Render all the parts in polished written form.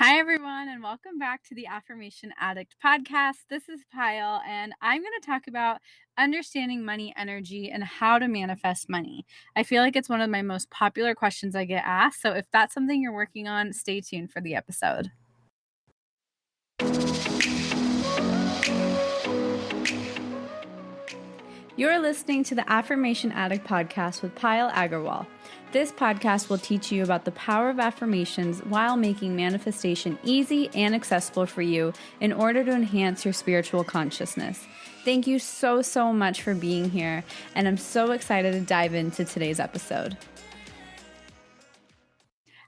Hi, everyone, and welcome back to the Affirmation Addict podcast. This is Pyle, and I'm going to talk about understanding money energy and how to manifest money. I feel like it's one of my most popular questions I get asked. So, if that's something you're working on, stay tuned for the episode. You're listening to the Affirmation Addict podcast with Pyle Agarwal. This podcast will teach you about the power of affirmations while making manifestation easy and accessible for you in order to enhance your spiritual consciousness. Thank you so much for being here, and I'm so excited to dive into today's episode.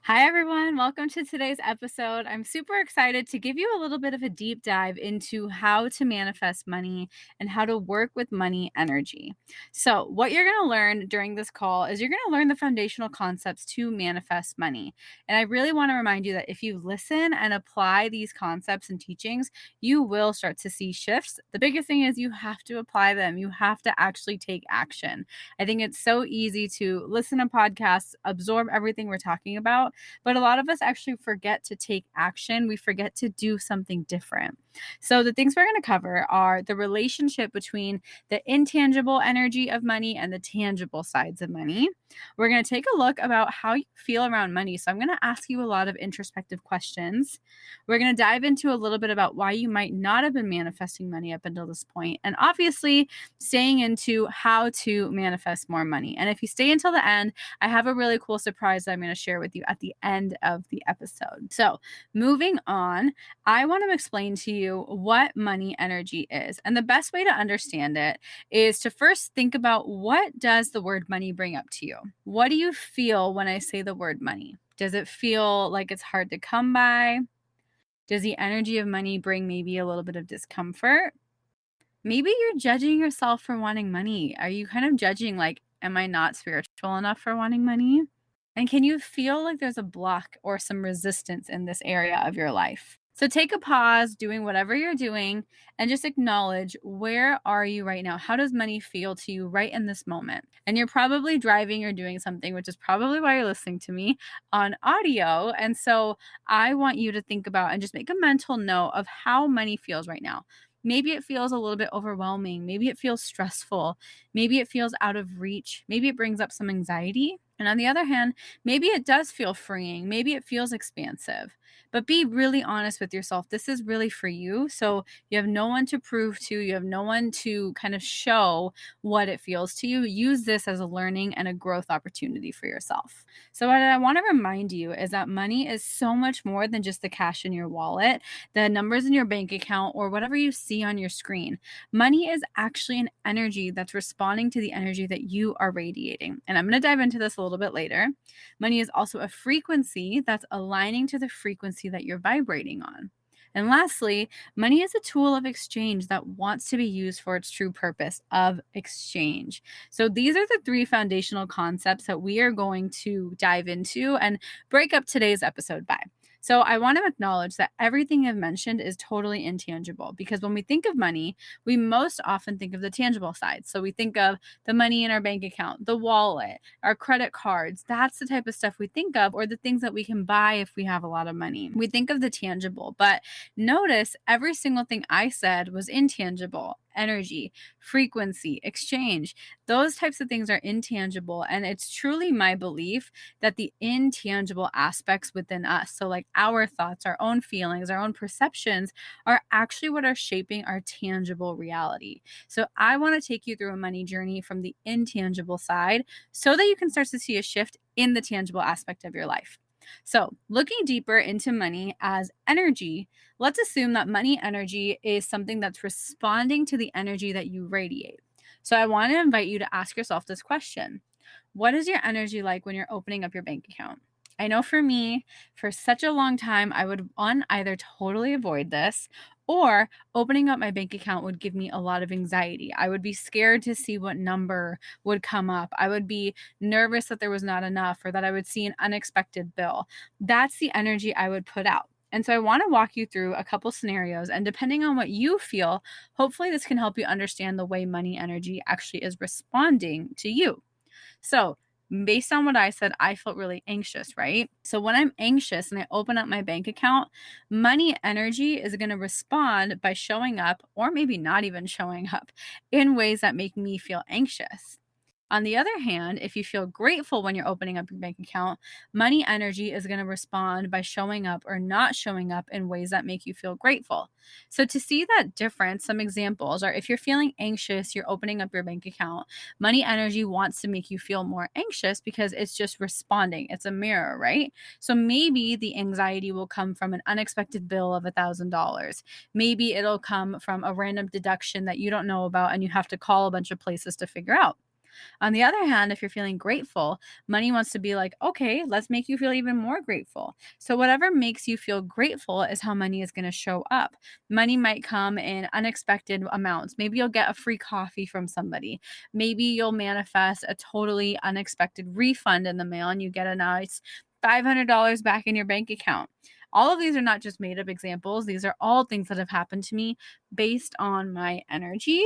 Hi, everyone. Welcome to today's episode. I'm super excited to give you a little bit of a deep dive into how to manifest money and how to work with money energy. So, what you're going to learn during this call is you're going to learn the foundational concepts to manifest money. And I really want to remind you that if you listen and apply these concepts and teachings, you will start to see shifts. The biggest thing is you have to apply them. You have to actually take action. I think it's so easy to listen to podcasts, absorb everything we're talking about, but a lot of us actually forget to take action. We forget to do something different. So, the things we're going to cover are the relationship between the intangible energy of money and the tangible sides of money. We're going to take a look about how you feel around money. So, I'm going to ask you a lot of introspective questions. We're going to dive into a little bit about why you might not have been manifesting money up until this point, and obviously staying into how to manifest more money. And if you stay until the end, I have a really cool surprise that I'm going to share with you at the end of the episode. So, moving on, I want to explain to you what money energy is. And the best way to understand it is to first think about, what does the word money bring up to you? What do you feel when I say the word money? Does it feel like it's hard to come by? Does the energy of money bring maybe a little bit of discomfort? Maybe you're judging yourself for wanting money. Are you kind of judging, like, am I not spiritual enough for wanting money? And can you feel like there's a block or some resistance in this area of your life? So take a pause, doing whatever you're doing, and just acknowledge, where are you right now? How does money feel to you right in this moment? And you're probably driving or doing something, which is probably why you're listening to me on audio. And so I want you to think about and just make a mental note of how money feels right now. Maybe it feels a little bit overwhelming. Maybe it feels stressful. Maybe it feels out of reach. Maybe it brings up some anxiety. And on the other hand, maybe it does feel freeing. Maybe it feels expansive. But be really honest with yourself. This is really for you. So you have no one to prove to, you have no one to kind of show what it feels to you. Use this as a learning and a growth opportunity for yourself. So, what I want to remind you is that money is so much more than just the cash in your wallet, the numbers in your bank account, or whatever you see on your screen. Money is actually an energy that's responding to the energy that you are radiating. And I'm going to dive into this a little bit later. Money is also a frequency that's aligning to the frequency that you're vibrating on. And lastly, money is a tool of exchange that wants to be used for its true purpose of exchange. So these are the three foundational concepts that we are going to dive into and break up today's episode by. So I want to acknowledge that everything I've mentioned is totally intangible, because when we think of money, we most often think of the tangible side. So we think of the money in our bank account, the wallet, our credit cards. That's the type of stuff we think of, or the things that we can buy if we have a lot of money. We think of the tangible, but notice every single thing I said was intangible. Energy, frequency, exchange, those types of things are intangible. And it's truly my belief that the intangible aspects within us, so like our thoughts, our own feelings, our own perceptions, are actually what are shaping our tangible reality. So I want to take you through a money journey from the intangible side so that you can start to see a shift in the tangible aspect of your life. So, looking deeper into money as energy, let's assume that money energy is something that's responding to the energy that you radiate. So, I want to invite you to ask yourself this question: what is your energy like when you're opening up your bank account? I know for me, for such a long time, I would either totally avoid this, or opening up my bank account would give me a lot of anxiety. I would be scared to see what number would come up. I would be nervous that there was not enough, or that I would see an unexpected bill. That's the energy I would put out. And so I want to walk you through a couple scenarios, and depending on what you feel, hopefully this can help you understand the way money energy actually is responding to you. So Based on what I said, I felt really anxious, right? So when I'm anxious and I open up my bank account, money energy is going to respond by showing up, or maybe not even showing up, in ways that make me feel anxious. On the other hand, if you feel grateful when you're opening up your bank account, money energy is going to respond by showing up or not showing up in ways that make you feel grateful. So, to see that difference, some examples are: if you're feeling anxious, you're opening up your bank account, money energy wants to make you feel more anxious because it's just responding. It's a mirror, right? So, maybe the anxiety will come from an unexpected bill of $1,000. Maybe it'll come from a random deduction that you don't know about and you have to call a bunch of places to figure out. On the other hand, if you're feeling grateful, money wants to be like, okay, let's make you feel even more grateful. So, whatever makes you feel grateful is how money is going to show up. Money might come in unexpected amounts. Maybe you'll get a free coffee from somebody. Maybe you'll manifest a totally unexpected refund in the mail and you get a nice $500 back in your bank account. All of these are not just made up examples. These are all things that have happened to me based on my energy.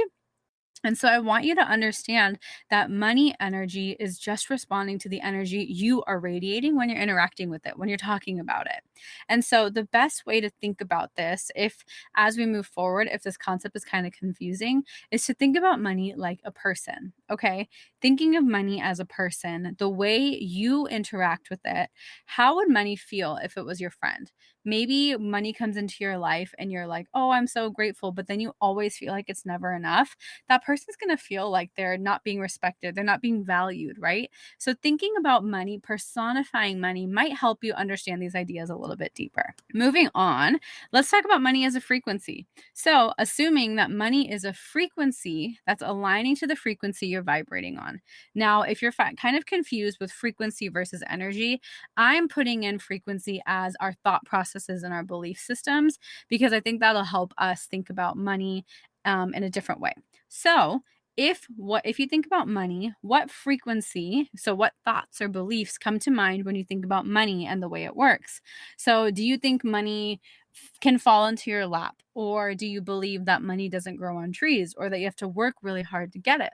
And so I want you to understand that money energy is just responding to the energy you are radiating when you're interacting with it, when you're talking about it. And so the best way to think about this, if as we move forward, if this concept is kind of confusing, is to think about money like a person. Okay. Thinking of money as a person, the way you interact with it, how would money feel if it was your friend? Maybe money comes into your life and you're like, oh, I'm so grateful, but then you always feel like it's never enough. That person's going to feel like they're not being respected, they're not being valued, right? So thinking about money, personifying money might help you understand these ideas a little bit deeper. Moving on, let's talk about money as a frequency. So, assuming that money is a frequency that's aligning to the frequency you're vibrating on. Now, if you're kind of confused with frequency versus energy, I'm putting in frequency as our thought processes and our belief systems because I think that'll help us think about money in a different way. So, if you think about money, what frequency, so what thoughts or beliefs come to mind when you think about money and the way it works? So, do you think money can fall into your lap, or do you believe that money doesn't grow on trees, or that you have to work really hard to get it?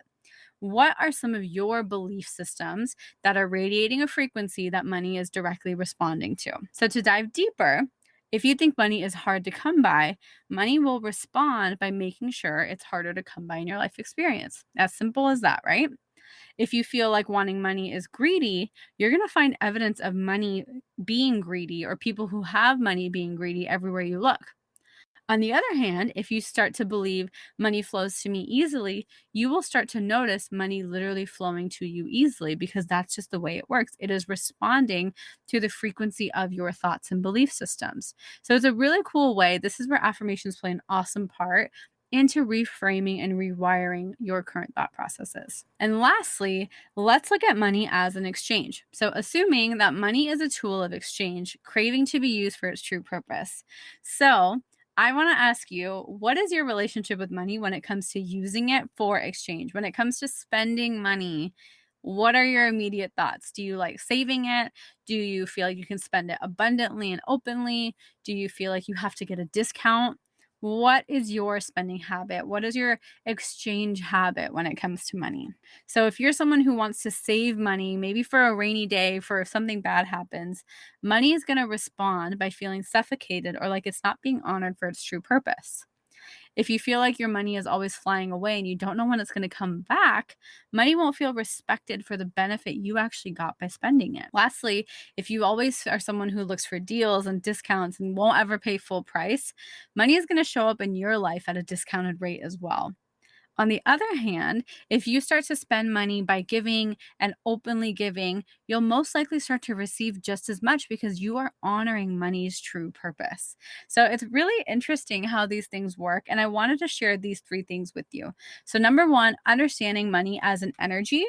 What are some of your belief systems that are radiating a frequency that money is directly responding to? So, to dive deeper, if you think money is hard to come by, money will respond by making sure it's harder to come by in your life experience. As simple as that, right? If you feel like wanting money is greedy, you're going to find evidence of money being greedy or people who have money being greedy everywhere you look. On the other hand, if you start to believe money flows to me easily, you will start to notice money literally flowing to you easily because that's just the way it works. It is responding to the frequency of your thoughts and belief systems. So it's a really cool way. This is where affirmations play an awesome part into reframing and rewiring your current thought processes. And lastly, let's look at money as an exchange. So, assuming that money is a tool of exchange, craving to be used for its true purpose. So, I want to ask you, what is your relationship with money when it comes to using it for exchange? When it comes to spending money, what are your immediate thoughts? Do you like saving it? Do you feel like you can spend it abundantly and openly? Do you feel like you have to get a discount? What is your spending habit? What is your exchange habit when it comes to money? So, if you're someone who wants to save money, maybe for a rainy day, for if something bad happens, money is going to respond by feeling suffocated or like it's not being honored for its true purpose. If you feel like your money is always flying away and you don't know when it's going to come back, money won't feel respected for the benefit you actually got by spending it. Lastly, if you always are someone who looks for deals and discounts and won't ever pay full price, money is going to show up in your life at a discounted rate as well. On the other hand, if you start to spend money by giving and openly giving, you'll most likely start to receive just as much because you are honoring money's true purpose. So it's really interesting how these things work. And I wanted to share these three things with you. So, number one, understanding money as an energy,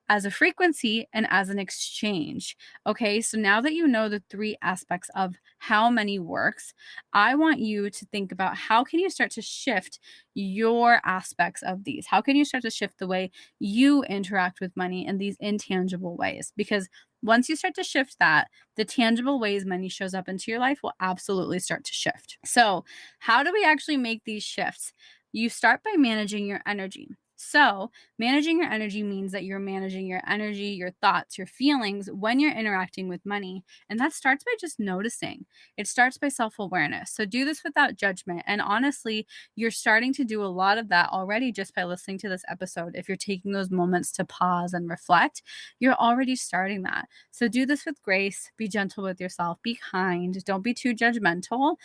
as a frequency, and as an exchange. Okay, so now that you know the three aspects of how money works, I want you to think about how can you start to shift your aspects of these? How can you start to shift the way you interact with money in these intangible ways? Because once you start to shift that, the tangible ways money shows up into your life will absolutely start to shift. So, how do we actually make these shifts? You start by managing your energy. So, managing your energy means that you're managing your energy, your thoughts, your feelings when you're interacting with money. And that starts by just noticing. It starts by self awareness. So, do this without judgment. And honestly, you're starting to do a lot of that already just by listening to this episode. If you're taking those moments to pause and reflect, you're already starting that. So, do this with grace. Be gentle with yourself. Be kind. Don't be too judgmental.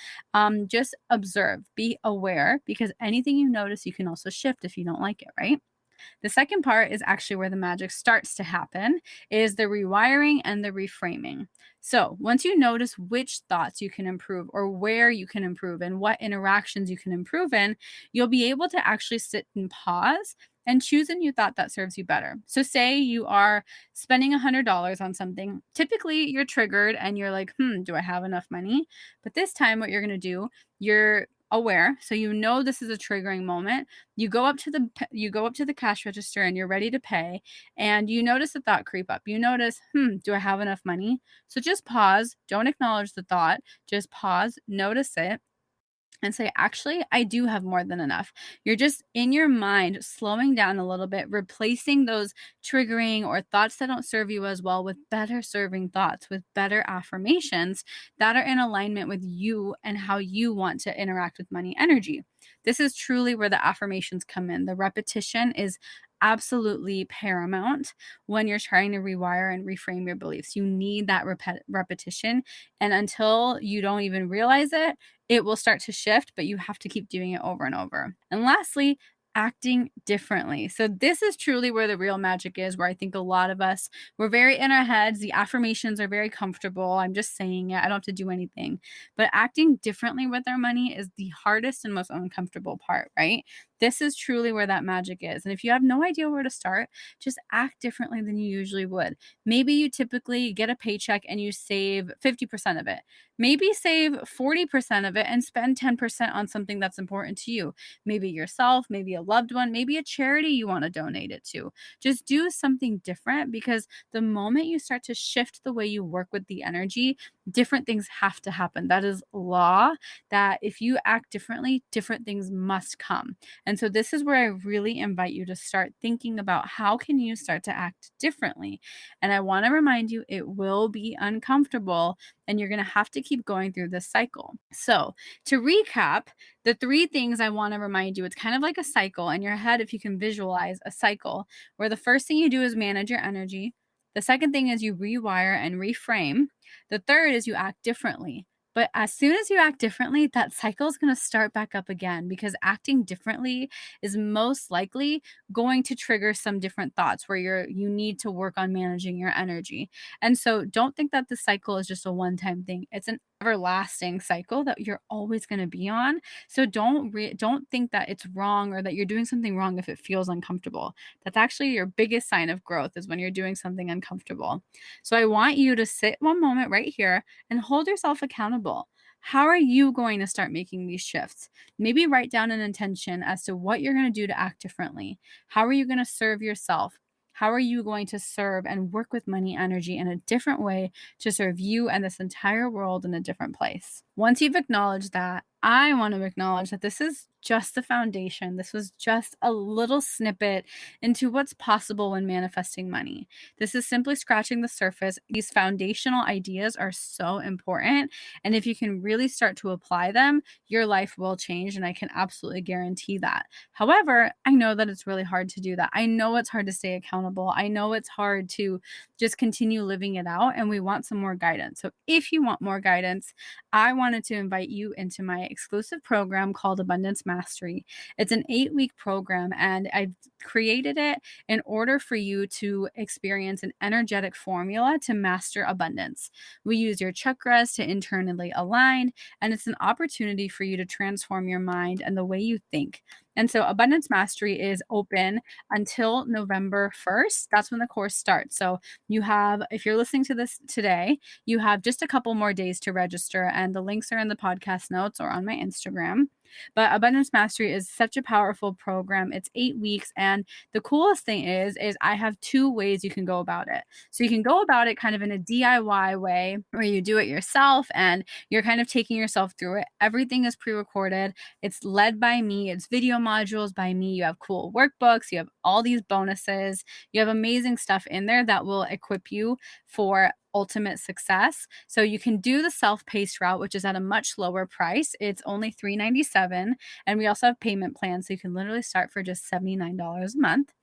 Just observe, be aware, because anything you notice, you can also shift if you don't like it, right? The second part is actually where the magic starts to happen is the rewiring and the reframing. So, once you notice which thoughts you can improve or where you can improve and what interactions you can improve in, you'll be able to actually sit and pause and choose a new thought that serves you better. So, say you are spending $100 on something. Typically, you're triggered and you're like, do I have enough money? But this time, what you're going to do, you're aware. So, you know, this is a triggering moment. You go up to the cash register and you're ready to pay, and you notice the thought creep up. You notice, do I have enough money? So just pause, don't acknowledge the thought, just pause, notice it, and say, actually, I do have more than enough. You're just in your mind slowing down a little bit, replacing those triggering or thoughts that don't serve you as well with better serving thoughts, with better affirmations that are in alignment with you and how you want to interact with money energy. This is truly where the affirmations come in. The repetition is absolutely paramount when you're trying to rewire and reframe your beliefs. You need that repetition. And until you don't even realize it, it will start to shift, but you have to keep doing it over and over. And lastly, acting differently. So this is truly where the real magic is, where I think a lot of us, we're very in our heads. The affirmations are very comfortable. I'm just saying it. I don't have to do anything. But acting differently with our money is the hardest and most uncomfortable part, right? This is truly where that magic is. And if you have no idea where to start, just act differently than you usually would. Maybe you typically get a paycheck and you save 50% of it. Maybe save 40% of it and spend 10% on something that's important to you. Maybe yourself, maybe a loved one, maybe a charity you want to donate it to. Just do something different, because the moment you start to shift the way you work with the energy, different things have to happen. That is law, that if you act differently, different things must come. And so this is where I really invite you to start thinking about how can you start to act differently. And I want to remind you, it will be uncomfortable and you're going to have to keep going through this cycle. So, to recap, the three things I want to remind you, it's kind of like a cycle in your head. If you can visualize a cycle where the first thing you do is manage your energy, the second thing is you rewire and reframe, the third is you act differently. But as soon as you act differently, that cycle is going to start back up again, because acting differently is most likely going to trigger some different thoughts where you need to work on managing your energy. And so don't think that the cycle is just a one-time thing. It's an everlasting cycle that you're always going to be on. So don't think that it's wrong or that you're doing something wrong if it feels uncomfortable. That's actually your biggest sign of growth, is when you're doing something uncomfortable. So I want you to sit one moment right here and hold yourself accountable. How are you going to start making these shifts? Maybe write down an intention as to what you're going to do to act differently. How are you going to serve yourself? How are you going to serve and work with money energy in a different way to serve you and this entire world in a different place? Once you've acknowledged that, I want to acknowledge that this is just the foundation. This was just a little snippet into what's possible when manifesting money. This is simply scratching the surface. These foundational ideas are so important. And if you can really start to apply them, your life will change. And I can absolutely guarantee that. However, I know that it's really hard to do that. I know it's hard to stay accountable. I know it's hard to just continue living it out. And we want some more guidance. So if you want more guidance, I wanted to invite you into my exclusive program called Abundance Mastery. It's an 8-week program, and I've created it in order for you to experience an energetic formula to master abundance. We use your chakras to internally align, and it's an opportunity for you to transform your mind and the way you think. And so Abundance Mastery is open until November 1st. That's when the course starts. So you have, if you're listening to this today, you have just a couple more days to register, and the links are in the podcast notes or on my Instagram. But Abundance Mastery is such a powerful program. It's 8 weeks, and the coolest thing is I have 2 ways you can go about it. So you can go about it kind of in a DIY way, where you do it yourself and you're kind of taking yourself through it. Everything is pre-recorded. It's led by me. It's video modules by me. You have cool workbooks. You have all these bonuses. You have amazing stuff in there that will equip you for ultimate success. So you can do the self-paced route, which is at a much lower price. It's only $397. And we also have payment plans. So you can literally start for just $79 a month.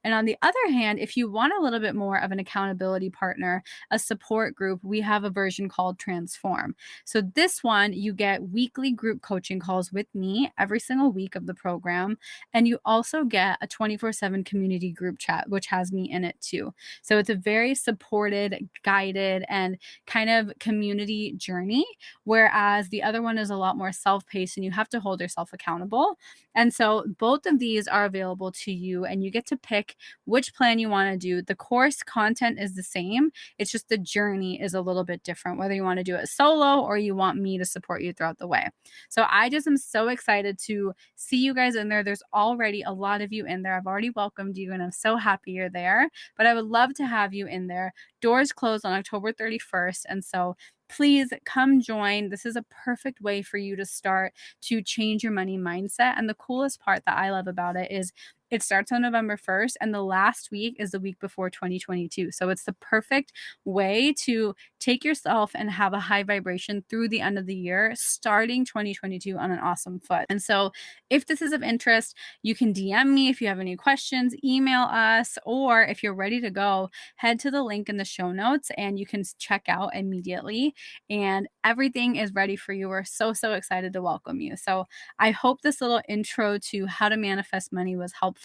And on the other hand, if you want a little bit more of an accountability partner, a support group, we have a version called Transform. So this one, you get weekly group coaching calls with me every single week of the program. And you also get a 24/7 community group chat, which has me in it too. So it's a very supported, guided, and kind of community journey, whereas the other one is a lot more self-paced and you have to hold yourself accountable. And so both of these are available to you, and you get to pick which plan you want to do. The course content is the same. It's just the journey is a little bit different, whether you want to do it solo or you want me to support you throughout the way. So I just am so excited to see you guys in there. There's already a lot of you in there. I've already welcomed you and I'm so happy you're there, but I would love to have you in there. Doors close on October 31st. And so please come join. This is a perfect way for you to start to change your money mindset. And the coolest part that I love about it is it starts on November 1st, and the last week is the week before 2022. So it's the perfect way to take yourself and have a high vibration through the end of the year, starting 2022 on an awesome foot. And so if this is of interest, you can DM me if you have any questions, email us, or if you're ready to go, head to the link in the show notes and you can check out immediately. And everything is ready for you. We're so excited to welcome you. So I hope this little intro to how to manifest money was helpful.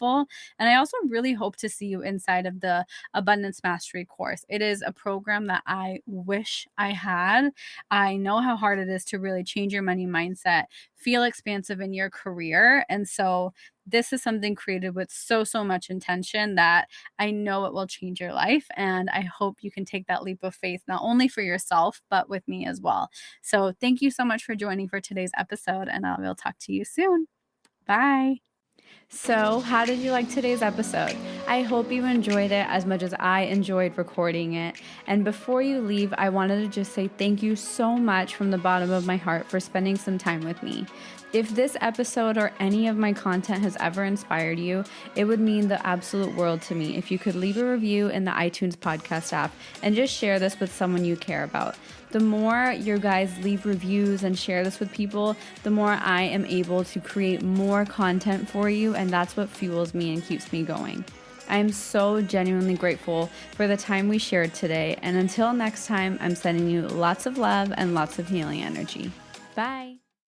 And I also really hope to see you inside of the Abundance Mastery course. It is a program that I wish I had. I know how hard it is to really change your money mindset, feel expansive in your career. And so this is something created with so much intention that I know it will change your life. And I hope you can take that leap of faith, not only for yourself, but with me as well. So thank you so much for joining for today's episode, and I will talk to you soon. Bye. So, how did you like today's episode? I hope you enjoyed it as much as I enjoyed recording it. And before you leave, I wanted to just say thank you so much from the bottom of my heart for spending some time with me. If this episode or any of my content has ever inspired you, it would mean the absolute world to me if you could leave a review in the iTunes podcast app and just share this with someone you care about. The more you guys leave reviews and share this with people, the more I am able to create more content for you, and that's what fuels me and keeps me going. I am so genuinely grateful for the time we shared today, and until next time, I'm sending you lots of love and lots of healing energy. Bye.